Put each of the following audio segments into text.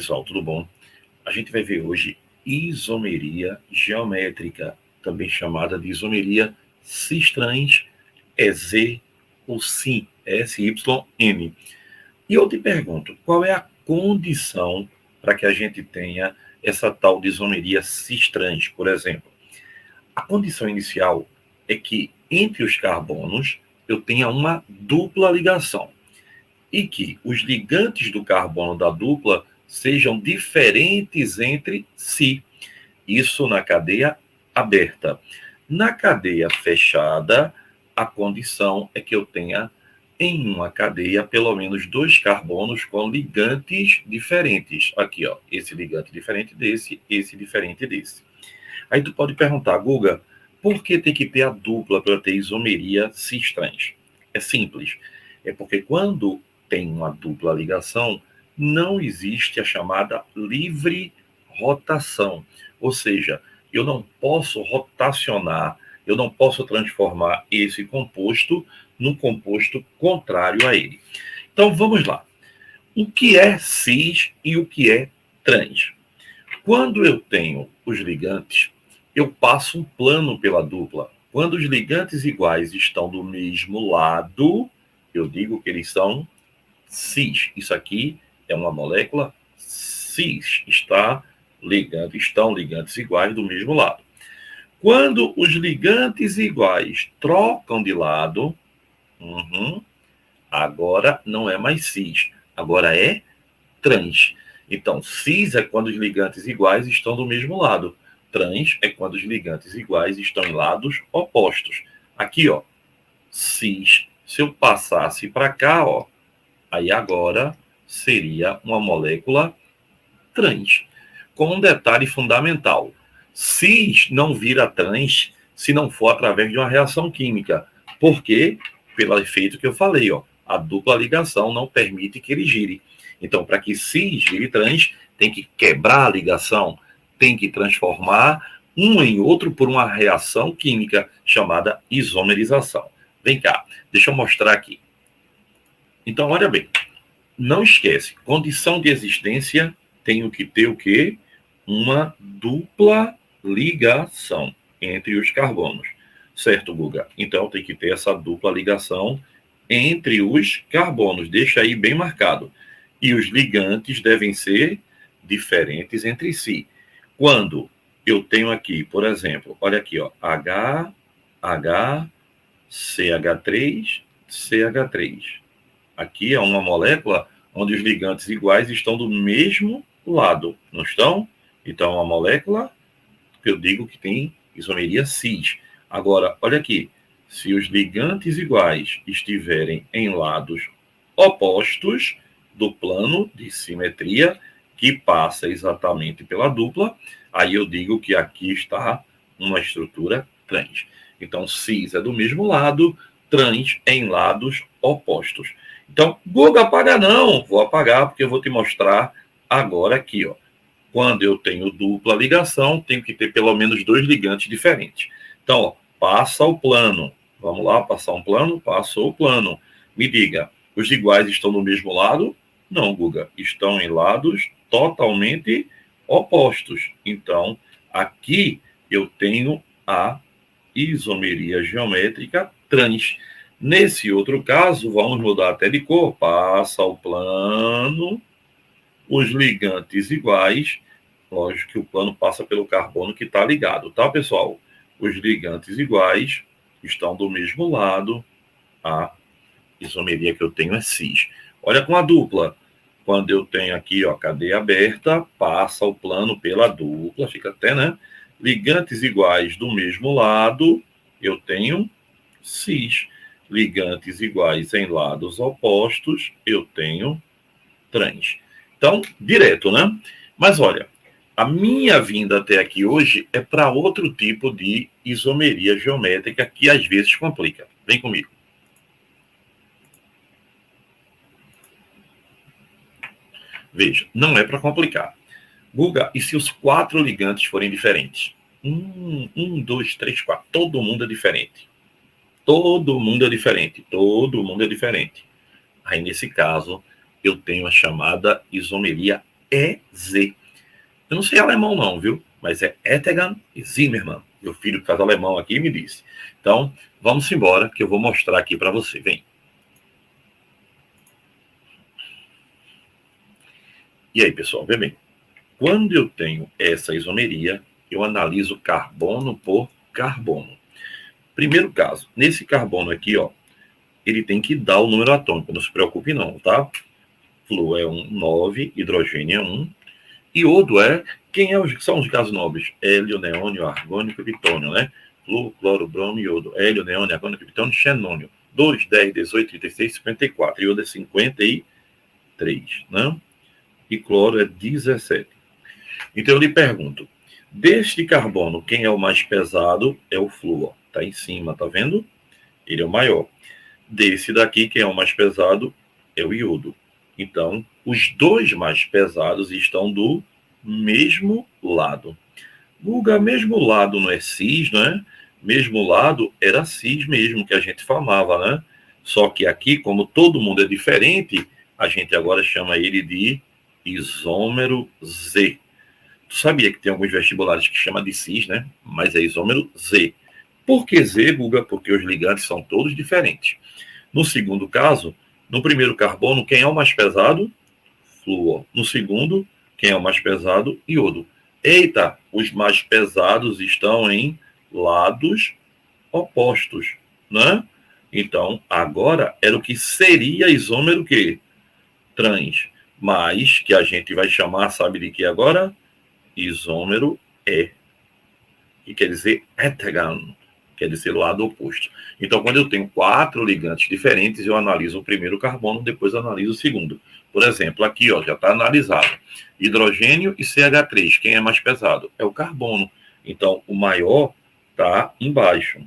pessoal, tudo bom? A gente vai ver hoje isomeria geométrica, também chamada de isomeria cis-trans, EZ ou SYN, SYN. E eu te pergunto, qual é a condição para que a gente tenha essa tal de isomeria cis-trans, por exemplo? A condição inicial é que entre os carbonos eu tenha uma dupla ligação e que os ligantes do carbono da dupla sejam diferentes entre si. Isso na cadeia aberta. Na cadeia fechada, a condição é que eu tenha em uma cadeia pelo menos 2 carbonos com ligantes diferentes. Aqui, ó, esse ligante diferente desse, esse diferente desse. Aí tu pode perguntar, Guga, por que tem que ter a dupla para ter isomeria cis-trans? É simples. É porque quando tem uma dupla ligação, não existe a chamada livre rotação. Ou seja, eu não posso rotacionar, eu não posso transformar esse composto num composto contrário a ele. Então, vamos lá. O que é cis e o que é trans? Quando eu tenho os ligantes, eu passo um plano pela dupla. Quando os ligantes iguais estão do mesmo lado, eu digo que eles são cis. Isso aqui é uma molécula cis. Estão ligantes iguais do mesmo lado. Quando os ligantes iguais trocam de lado, agora não é mais cis, agora é trans. Então, cis é quando os ligantes iguais estão do mesmo lado. Trans é quando os ligantes iguais estão em lados opostos. Aqui, ó, cis. Se eu passasse para cá, ó, aí agora seria uma molécula trans. Com um detalhe fundamental. Cis não vira trans se não for através de uma reação química. Por quê? Pelo efeito que eu falei, ó. A dupla ligação não permite que ele gire. Então, para que cis vire trans, tem que quebrar a ligação, tem que transformar um em outro por uma reação química chamada isomerização. Vem cá, deixa eu mostrar aqui. Então, olha bem, não esquece, condição de existência tenho que ter o quê? Uma dupla ligação entre os carbonos. Certo, Guga? Então, tem que ter essa dupla ligação entre os carbonos. Deixa aí bem marcado. E os ligantes devem ser diferentes entre si. Quando eu tenho aqui, por exemplo, olha aqui, ó, CH3, CH3. Aqui é uma molécula onde os ligantes iguais estão do mesmo lado, não estão? Então, é uma molécula que eu digo que tem isomeria cis. Agora, olha aqui, se os ligantes iguais estiverem em lados opostos do plano de simetria, que passa exatamente pela dupla, aí eu digo que aqui está uma estrutura trans. Então, cis é do mesmo lado, trans é em lados opostos. Então, Guga, apaga não. Vou apagar porque eu vou te mostrar agora aqui, ó. Quando eu tenho dupla ligação, tenho que ter pelo menos 2 ligantes diferentes. Então, ó, passa o plano. Vamos lá, passar um plano? Passou o plano. Me diga, os iguais estão do mesmo lado? Não, Guga. Estão em lados totalmente opostos. Então, aqui eu tenho a isomeria geométrica trans. Nesse outro caso, vamos mudar até de cor. Passa o plano, os ligantes iguais. Lógico que o plano passa pelo carbono que está ligado, tá, pessoal? Os ligantes iguais estão do mesmo lado. A isomeria que eu tenho é cis. Olha com a dupla. Quando eu tenho aqui, ó, cadeia aberta, passa o plano pela dupla, fica até, né? Ligantes iguais do mesmo lado, eu tenho cis. Ligantes iguais em lados opostos, eu tenho trans. Então, direto, né? Mas olha, a minha vinda até aqui hoje é para outro tipo de isomeria geométrica que às vezes complica. Vem comigo. Veja, não é para complicar. Guga, e se os 4 ligantes forem diferentes? 2, 3, 4. Todo mundo é diferente. Todo mundo é diferente. Todo mundo é diferente. Aí, nesse caso, eu tenho a chamada isomeria Z. Eu não sei alemão não, viu? Mas é Ettegan e Zimmermann. Meu filho que faz alemão aqui me disse. Então, vamos embora que eu vou mostrar aqui para você. Vem. E aí, pessoal, vê bem. Quando eu tenho essa isomeria, eu analiso carbono por carbono. Primeiro caso, nesse carbono aqui, ó, ele tem que dar o número atômico, não se preocupe não, tá? Flúor é 9, hidrogênio é 1, iodo são os gases nobres? Hélio, neônio, argônio, criptônio, né? Flúor, cloro, bromo, iodo, hélio, neônio, argônio, criptônio, xenônio. 2, 10, 18, 36, 54. Iodo é 53, né? E cloro é 17. Então eu lhe pergunto, deste carbono, quem é o mais pesado é o flúor. Tá em cima, tá vendo? Ele é o maior. Desse daqui, quem é o mais pesado é o iodo. Então, os dois mais pesados estão do mesmo lado. Guga, mesmo lado não é cis, né? Mesmo lado era cis mesmo, que a gente falava, né? Só que aqui, como todo mundo é diferente, a gente agora chama ele de isômero Z. Tu sabia que tem alguns vestibulares que chama de cis, né? Mas é isômero Z. Por que Z, Guga? Porque os ligantes são todos diferentes. No segundo caso, no primeiro carbono, quem é o mais pesado? Flúor. No segundo, quem é o mais pesado? Iodo. Eita, os mais pesados estão em lados opostos, né? Então, agora era o que seria isômero que? Trans. Mas, que a gente vai chamar, sabe de que agora? Isômero E. Que quer dizer Ettegan. Quer dizer, lado oposto. Então, quando eu tenho 4 ligantes diferentes, eu analiso o primeiro carbono, depois analiso o segundo. Por exemplo, aqui ó, já está analisado. Hidrogênio e CH3. Quem é mais pesado? É o carbono. Então, o maior está embaixo.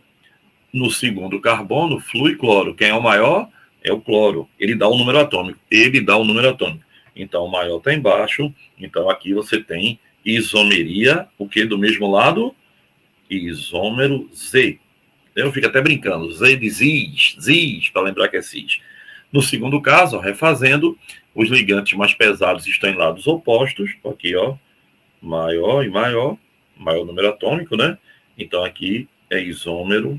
No segundo carbono, flúor e cloro. Quem é o maior? É o cloro. Ele dá o número atômico. Então, o maior está embaixo. Então, aqui você tem isomeria, o que do mesmo lado? Isômero Z. Eu fico até brincando, Z de Zis, para lembrar que é cis. No segundo caso, ó, refazendo, os ligantes mais pesados estão em lados opostos, aqui, ó, maior e maior número atômico, né? Então, aqui é isômero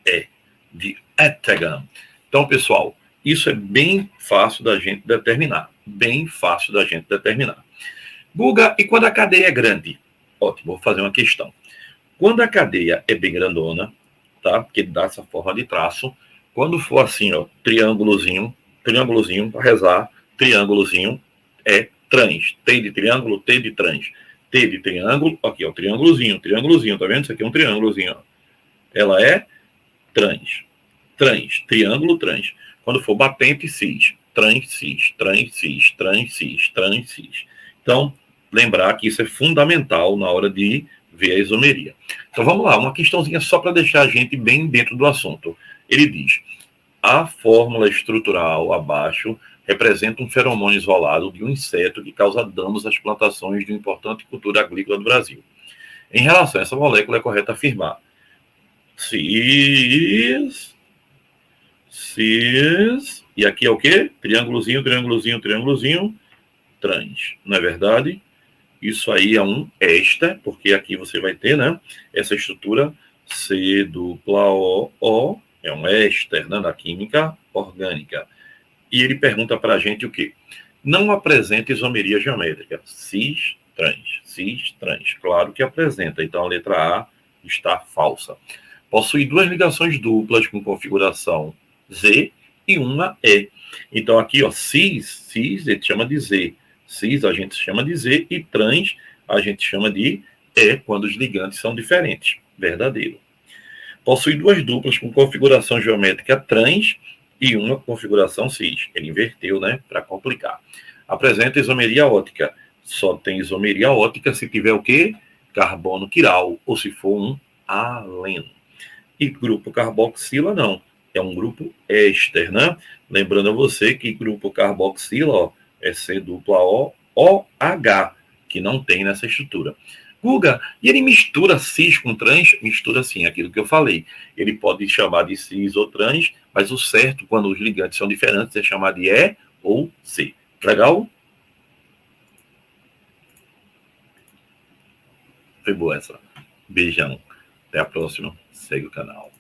E, de Ettegan. Então, pessoal, isso é bem fácil da gente determinar. Guga, e quando a cadeia é grande? Ótimo, vou fazer uma questão. Quando a cadeia é bem grandona, tá? Porque dá essa forma de traço. Quando for assim, ó, triângulozinho, para rezar, triângulozinho é trans. T de triângulo, T de trans. T de triângulo, aqui, ó, triângulozinho, tá vendo? Isso aqui é um triângulozinho, ó. Ela é trans. Triângulo, trans. Quando for batente, cis. Trans, cis. Então, lembrar que isso é fundamental na hora de ver a isomeria. Então vamos lá, uma questãozinha só para deixar a gente bem dentro do assunto. Ele diz, a fórmula estrutural abaixo representa um feromônio isolado de um inseto que causa danos às plantações de uma importante cultura agrícola do Brasil. Em relação a essa molécula, é correto afirmar cis, e aqui é o quê? Triângulozinho, trans, não é verdade? Isso aí é um éster, porque aqui você vai ter, né, essa estrutura C dupla O, é um éster, né, da química orgânica. E ele pergunta para a gente o quê? Não apresenta isomeria geométrica. Cis, trans. Claro que apresenta. Então, a letra A está falsa. Possui 2 ligações duplas com configuração Z e uma E. Então, aqui, ó, cis, ele chama de Z. Cis a gente chama de Z e trans a gente chama de E quando os ligantes são diferentes. Verdadeiro. Possui 2 duplas com configuração geométrica trans e uma configuração cis. Ele inverteu, né, para complicar. Apresenta isomeria ótica. Só tem isomeria ótica se tiver o quê? Carbono quiral, ou se for um aleno. E grupo carboxila não. É um grupo éster, né? Lembrando a você que grupo carboxila, ó, é C dupla O, OH, que não tem nessa estrutura. Guga, e ele mistura cis com trans? Mistura sim, aquilo que eu falei. Ele pode chamar de cis ou trans, mas o certo, quando os ligantes são diferentes, é chamar de E ou C. Legal? Foi boa essa. Beijão. Até a próxima. Segue o canal.